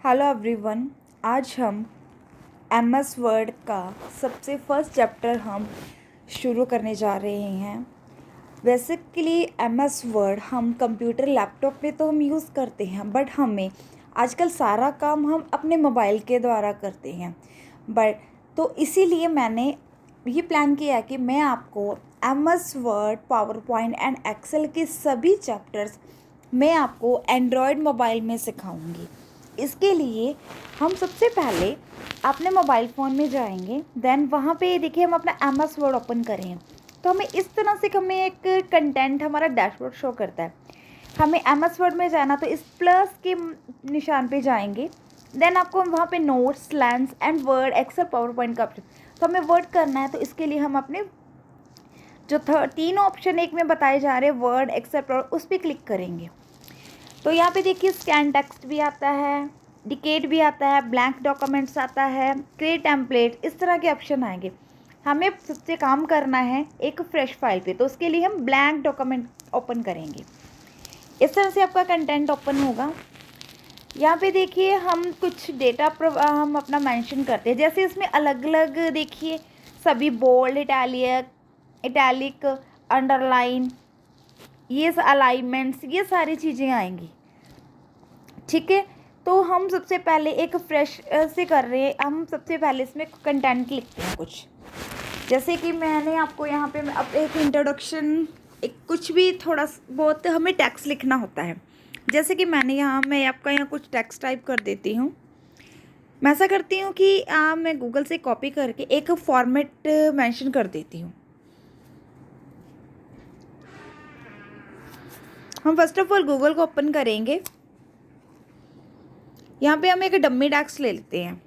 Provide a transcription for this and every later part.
Hello everyone. आज हम MS word का सबसे फर्स्ट चैप्टर हम शुरू करने जा रहे हैं। बेसिकली एमएस वर्ड हम कंप्यूटर लैपटॉप पे तो हम यूज़ करते हैं, बट हमें आजकल सारा काम हम अपने मोबाइल के द्वारा करते हैं। बट तो इसीलिए मैंने ये प्लान किया कि मैं आपको MS Word, PowerPoint and Excel के सभी चैप्टर्स मैं आपको एंड्रॉयड मोबाइल में सिखाऊंगी। इसके लिए हम सबसे पहले अपने मोबाइल फ़ोन में जाएंगे, देन वहाँ पे देखिए हम अपना एमएस वर्ड ओपन करें तो हमें इस तरह से हमें एक कंटेंट हमारा डैशबोर्ड शो करता है। हमें एमएस वर्ड में जाना तो इस प्लस के निशान पे जाएंगे, देन आपको वहाँ पे notes, lens and Word, Excel, PowerPoint का ऑप्शन, तो हमें वर्ड करना है। तो इसके लिए हम अपने जो तीन ऑप्शन एक में बताए जा रहे हैं, वर्ड, एक्सेल, पावर, उस पर क्लिक करेंगे। तो यहाँ पे देखिए स्कैन टेक्स्ट भी आता है, डिकेट भी आता है, ब्लैंक डॉक्यूमेंट्स आता है, क्रिएट टेम्पलेट, इस तरह के ऑप्शन आएंगे। हमें सबसे काम करना है एक फ्रेश फाइल पे, तो उसके लिए हम ब्लैंक डॉक्यूमेंट ओपन करेंगे। इस तरह से आपका कंटेंट ओपन होगा। यहाँ पे देखिए हम कुछ डेटा हम अपना मेंशन करते हैं, जैसे इसमें अलग अलग देखिए सभी बोल्ड, इटैलिक, अंडरलाइन, ये अलाइनमेंट्स, ये सारी चीज़ें आएंगी। ठीक है, तो हम सबसे पहले एक फ्रेश से कर रहे हैं। हम सबसे पहले इसमें कंटेंट लिखते हैं कुछ, जैसे कि मैंने आपको यहाँ पे अब एक इंट्रोडक्शन, एक कुछ भी थोड़ा बहुत हमें टेक्स्ट लिखना होता है। जैसे कि मैं आपका यहाँ कुछ टेक्स्ट टाइप कर देती हूँ। मैं ऐसा करती हूँ कि मैं गूगल से कॉपी करके एक फॉर्मेट मेंशन कर देती हूँ। हम फर्स्ट ऑफ ऑल गूगल को ओपन करेंगे। यहाँ पे हम एक डम्मी टेक्स्ट ले लेते हैं।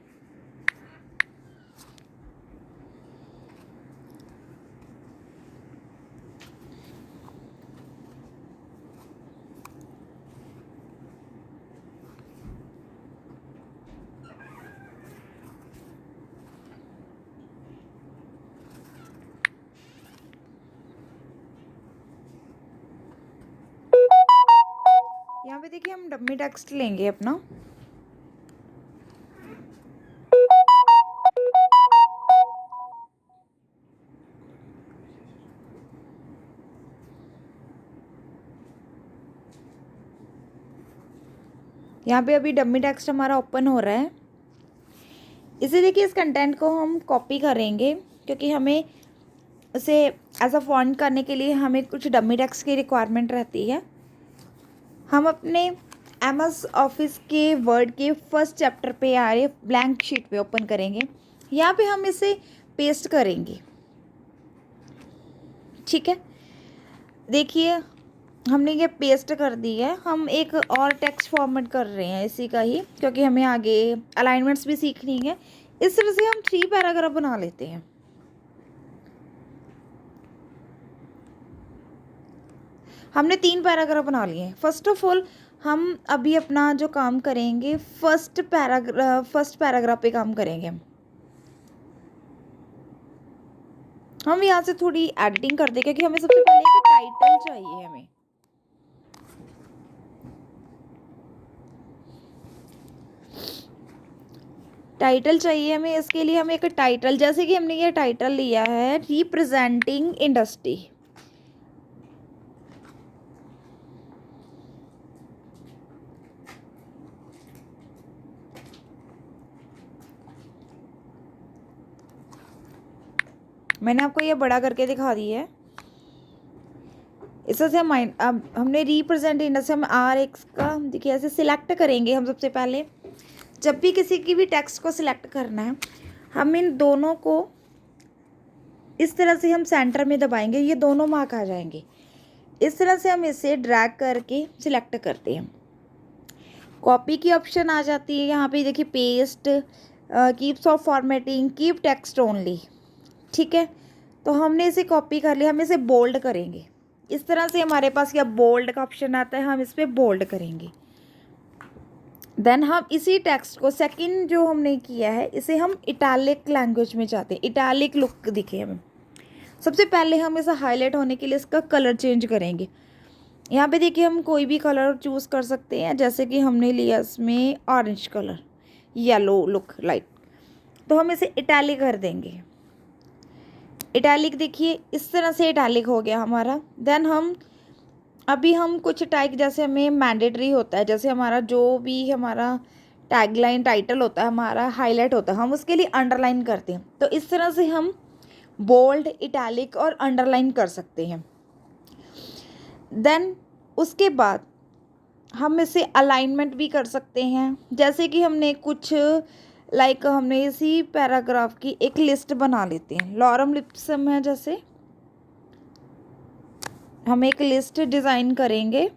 यहाँ पे देखिए हम डम्मी टेक्स्ट लेंगे अपना। यहाँ पे अभी डम्मी टेक्स्ट हमारा ओपन हो रहा है। इसे देखिए इस कंटेंट को हम कॉपी करेंगे, क्योंकि हमें इसे एज अ फॉन्ट करने के लिए हमें कुछ डम्मी टेक्स्ट की रिक्वायरमेंट रहती है। हम अपने एमएस ऑफिस के वर्ड के फर्स्ट चैप्टर पे आ रहे ब्लैंक शीट पे ओपन करेंगे। यहाँ पे हम इसे पेस्ट करेंगे। ठीक है, देखिए हमने ये पेस्ट कर दी है। हम एक और टेक्स्ट फॉर्मेट कर रहे हैं इसी का ही, क्योंकि हमें आगे अलाइनमेंट्स भी सीखनी है। इस तरह से हम 3 पैराग्राफ बना लेते हैं। हमने 3 पैराग्राफ बना लिए हैं। फर्स्ट ऑफ ऑल हम अभी अपना जो काम करेंगे फर्स्ट पैराग्राफ पे काम करेंगे। हम यहाँ से थोड़ी एडिटिंग कर देंगे, क्योंकि हमें सबसे पहले एक टाइटल चाहिए। हमें टाइटल चाहिए हमें इसके लिए हमें एक टाइटल, जैसे कि हमने ये टाइटल लिया है रिप्रेजेंटिंग इंडस्ट्री। मैंने आपको ये बड़ा करके दिखा दी है। इससे हम अब हमने रिप्रेजेंट इंडस्ट्री, हम आर एक्स का देखिए ऐसे सिलेक्ट करेंगे। हम सबसे पहले जब भी किसी की भी टेक्स्ट को सिलेक्ट करना है, हम इन दोनों को इस तरह से हम सेंटर में दबाएंगे, ये दोनों मार्क आ जाएंगे। इस तरह से हम इसे ड्रैग करके सिलेक्ट करते हैं। कॉपी की ऑप्शन आ जाती है यहाँ पे, देखिए paste, keeps of formatting, keep text only. ठीक है, तो हमने इसे कॉपी कर लिया। हम इसे बोल्ड करेंगे। इस तरह से हमारे पास यह बोल्ड का ऑप्शन आता है, हम इस पर बोल्ड करेंगे। देन हम इसी टेक्स्ट को सेकंड जो हमने किया है इसे हम इटैलिक लैंग्वेज में चाहते हैं, इटैलिक लुक दिखे हमें। सबसे पहले हम इसे हाईलाइट होने के लिए इसका कलर चेंज करेंगे। यहाँ पे देखिए हम कोई भी कलर चूज़ कर सकते हैं, जैसे कि हमने लिया इसमें orange colour. Yellow look like, तो हम इसे इटैलिक कर देंगे। इटैलिक देखिए इस तरह से इटैलिक हो गया हमारा। देन हम कुछ टैग जैसे हमें मैंडेटरी होता है, जैसे हमारा जो भी हमारा टैगलाइन टाइटल होता है हमारा हाईलाइट होता है, हम उसके लिए अंडरलाइन करते हैं। तो इस तरह से हम बोल्ड, इटैलिक और अंडरलाइन कर सकते हैं। देन उसके बाद हम इसे अलाइनमेंट भी कर सकते हैं। जैसे कि हमने कुछ हमने इसी पैराग्राफ की एक लिस्ट बना लेते हैं। लॉरम लिप्सम है, जैसे हम एक लिस्ट डिज़ाइन करेंगे,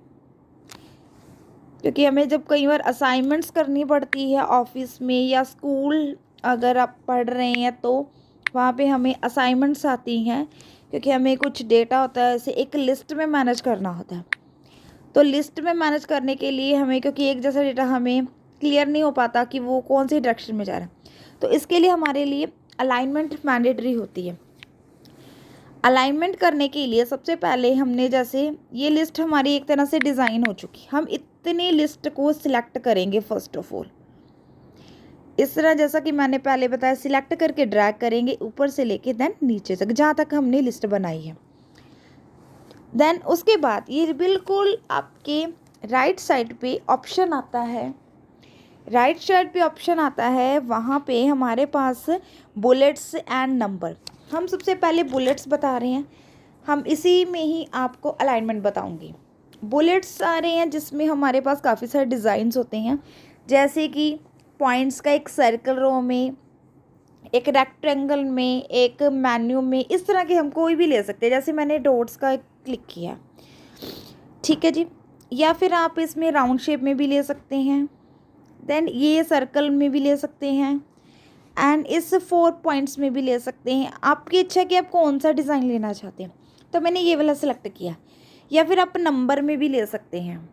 क्योंकि हमें जब कई बार असाइनमेंट्स करनी पड़ती है ऑफिस में या स्कूल अगर आप पढ़ रहे हैं तो वहाँ पे हमें असाइनमेंट्स आती हैं, क्योंकि हमें कुछ डेटा होता है इसे एक लिस्ट में मैनेज करना होता है। तो लिस्ट में मैनेज करने के लिए हमें, क्योंकि एक जैसा डेटा हमें क्लियर नहीं हो पाता कि वो कौन सी डायरेक्शन में जा रहा है, तो इसके लिए हमारे लिए अलाइनमेंट मैंडेटरी होती है। अलाइनमेंट करने के लिए सबसे पहले हमने, जैसे ये लिस्ट हमारी एक तरह से डिज़ाइन हो चुकी, हम इतनी लिस्ट को सिलेक्ट करेंगे फर्स्ट ऑफ ऑल। इस तरह जैसा कि मैंने पहले बताया, सिलेक्ट करके ड्रैग करेंगे ऊपर से लेके देन नीचे तक, जहाँ तक हमने लिस्ट बनाई है। देन उसके बाद ये बिल्कुल आपके राइट साइड पे ऑप्शन आता है, राइट साइड पे ऑप्शन आता है, वहाँ पे हमारे पास बुलेट्स एंड नंबर। हम सबसे पहले बुलेट्स बता रहे हैं, हम इसी में ही आपको अलाइनमेंट बताऊंगी। बुलेट्स आ रहे हैं जिसमें हमारे पास काफ़ी सारे डिज़ाइंस होते हैं, जैसे कि पॉइंट्स का एक सर्कल रो में, एक रेक्टेंगल में, एक मेन्यू में, इस तरह के हम कोई भी ले सकते हैं। जैसे मैंने डॉट्स का क्लिक किया, ठीक है जी, या फिर आप इसमें राउंड शेप में भी ले सकते हैं, देन ये सर्कल में भी ले सकते हैं, एंड इस 4 पॉइंट्स में भी ले सकते हैं। आपकी इच्छा कि आप कौन सा डिज़ाइन लेना चाहते हैं, तो मैंने ये वाला सेलेक्ट किया। या फिर आप नंबर में भी ले सकते हैं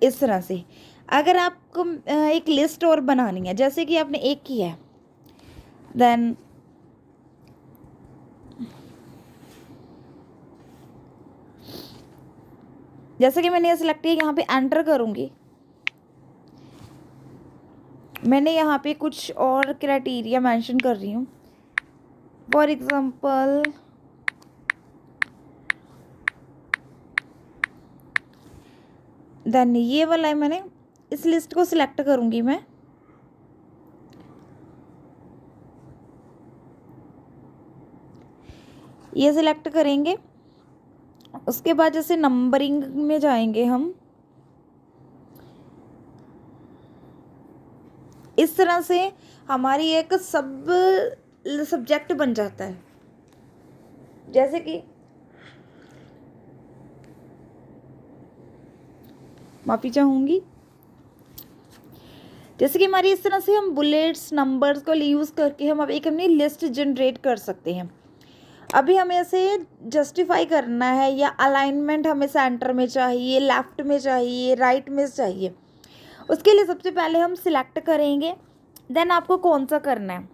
इस तरह से। अगर आपको एक लिस्ट और बनानी है, जैसे कि आपने एक किया है, देन जैसे कि मैंने ये सिलेक्ट किया, यहाँ पे एंटर करूँगी, मैंने यहाँ पे कुछ और क्राइटेरिया मेंशन कर रही हूँ। फॉर एग्जांपल देन ये वाला है, मैंने इस लिस्ट को सिलेक्ट करूँगी मैं, ये सिलेक्ट करेंगे। उसके बाद जैसे नंबरिंग में जाएंगे हम, इस तरह से हमारी एक सब्जेक्ट बन जाता है। जैसे कि माफ़ी चाहूँगी, जैसे कि हमारी इस तरह से हम बुलेट्स नंबर्स को यूज़ करके हम अब एक अपनी लिस्ट जनरेट कर सकते हैं। अभी हमें इसे जस्टिफाई करना है, या अलाइनमेंट हमें सेंटर में चाहिए, लेफ़्ट में चाहिए, राइट में चाहिए। उसके लिए सबसे पहले हम सिलेक्ट करेंगे, देन आपको कौन सा करना है,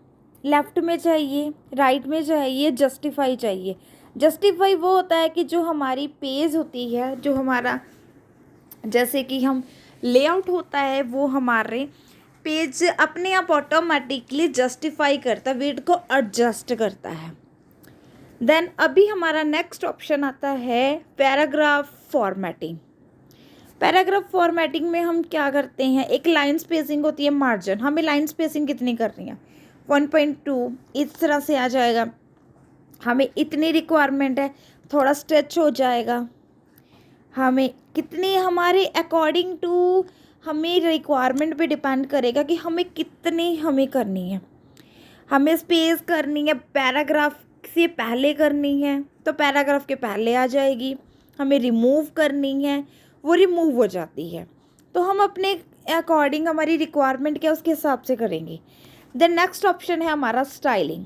लेफ़्ट में चाहिए, राइट में चाहिए, जस्टिफाई चाहिए। जस्टिफाई वो होता है कि जो हमारी पेज होती है, जो हमारा जैसे कि हम लेआउट होता है, वो हमारे पेज अपने आप ऑटोमेटिकली जस्टिफाई करता है, वेट को एडजस्ट करता है। देन अभी हमारा नेक्स्ट ऑप्शन आता है पैराग्राफ फॉर्मेटिंग। पैराग्राफ फॉर्मेटिंग में हम क्या करते हैं, एक लाइन स्पेसिंग होती है, मार्जिन, हमें लाइन स्पेसिंग कितनी करनी है, 1.2 इस तरह से आ जाएगा। हमें इतनी रिक्वायरमेंट है, थोड़ा स्ट्रेच हो जाएगा, हमें कितनी, हमारे अकॉर्डिंग टू हमें रिक्वायरमेंट पे डिपेंड करेगा कि हमें कितनी हमें करनी है। हमें स्पेस करनी है, पैराग्राफ से पहले करनी है तो पैराग्राफ के पहले आ जाएगी, हमें रिमूव करनी है वो रिमूव हो जाती है। तो हम अपने अकॉर्डिंग, हमारी रिक्वायरमेंट क्या उसके हिसाब से करेंगे। देन नेक्स्ट ऑप्शन है हमारा स्टाइलिंग।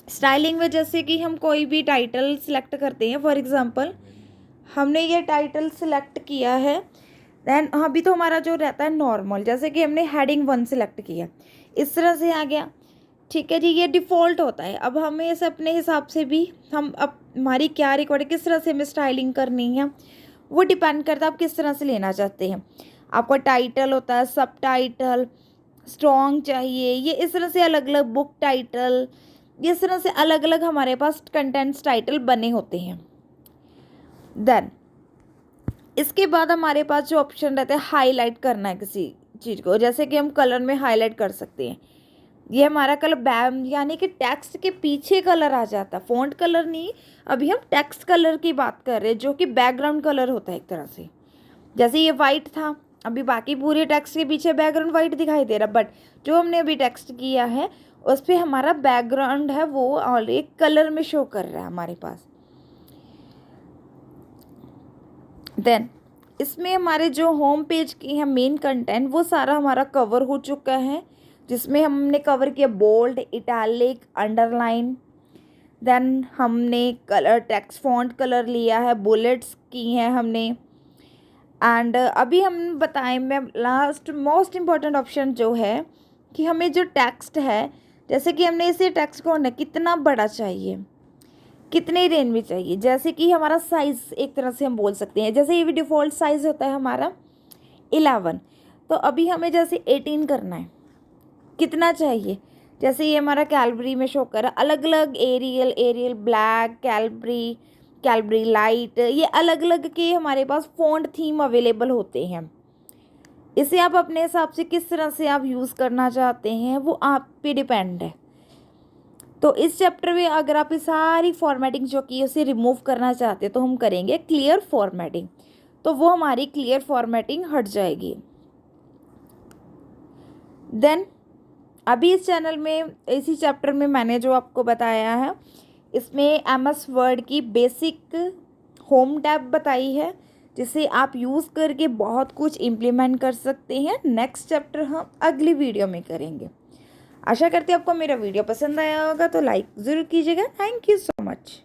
स्टाइलिंग में जैसे कि हम कोई भी टाइटल सिलेक्ट करते हैं, फॉर एग्जांपल हमने ये टाइटल सिलेक्ट किया है, देन अभी तो हमारा जो रहता है नॉर्मल, जैसे कि हमने हेडिंग 1 सिलेक्ट किया, इस तरह से आ गया, ठीक है जी, ये डिफ़ॉल्ट होता है। अब हमें इसे अपने हिसाब से भी, हम अब हमारी क्या रिकॉर्ड, किस तरह से हमें स्टाइलिंग करनी है वो डिपेंड करता है आप किस तरह से लेना चाहते हैं। आपका टाइटल होता है, सब टाइटल, स्ट्रॉन्ग चाहिए, ये इस तरह से अलग अलग बुक टाइटल, इस तरह से अलग अलग हमारे पास कंटेंट्स टाइटल बने होते हैं। देन इसके बाद हमारे पास जो ऑप्शन रहता है हाईलाइट करना है किसी चीज़ को, जैसे कि हम कलर में हाईलाइट कर सकते हैं। ये हमारा कलर बैम यानी कि टेक्स्ट के पीछे कलर आ जाता है, फ़ॉन्ट कलर नहीं, अभी हम टेक्स्ट कलर की बात कर रहे हैं जो कि बैकग्राउंड कलर होता है एक तरह से। जैसे ये वाइट था, अभी बाकी पूरे टेक्स्ट के पीछे बैकग्राउंड वाइट दिखाई दे रहा, बट जो हमने अभी टेक्स्ट किया है उस पर हमारा बैकग्राउंड है वो ऑलरेडी कलर में शो कर रहा है हमारे पास। देन इसमें हमारे जो होम पेज की है मेन कंटेंट वो सारा हमारा कवर हो चुका है, जिसमें हमने कवर किया बोल्ड, इटैलिक, अंडरलाइन। देन हमने कलर टेक्स्ट फॉन्ट कलर लिया है, बुलेट्स की हैं हमने। एंड अभी हम बताएं, मैं लास्ट मोस्ट इम्पॉर्टेंट ऑप्शन जो है कि हमें जो टेक्स्ट है, जैसे कि हमने इसे टेक्स्ट को ना कितना बड़ा चाहिए, कितने रेंज में चाहिए, जैसे कि हमारा साइज़ एक तरह से हम बोल सकते हैं, जैसे ये भी डिफ़ॉल्ट साइज़ होता है हमारा 11, तो अभी हमें जैसे 18 करना है, कितना चाहिए, जैसे ये हमारा कैलबरी में शो कर रहा है, अलग अलग एरियल ब्लैक, कैलबरी लाइट, ये अलग अलग के हमारे पास फ़ॉन्ट थीम अवेलेबल होते हैं। इसे आप अपने हिसाब से किस तरह से आप यूज़ करना चाहते हैं वो आप पे डिपेंड है। तो इस चैप्टर में अगर आप ये सारी फॉर्मेटिंग जो की उसे रिमूव करना चाहते हैं तो हम करेंगे क्लियर फॉर्मेटिंग, तो वो हमारी क्लियर फॉर्मेटिंग हट जाएगी। देन अभी इस चैनल में इसी चैप्टर में मैंने जो आपको बताया है, इसमें एमएस वर्ड की बेसिक होम टैब बताई है, जिसे आप यूज़ करके बहुत कुछ इम्प्लीमेंट कर सकते हैं। नेक्स्ट चैप्टर हम अगली वीडियो में करेंगे। आशा करती हूँ आपको मेरा वीडियो पसंद आया होगा, तो लाइक ज़रूर कीजिएगा। Thank you so much.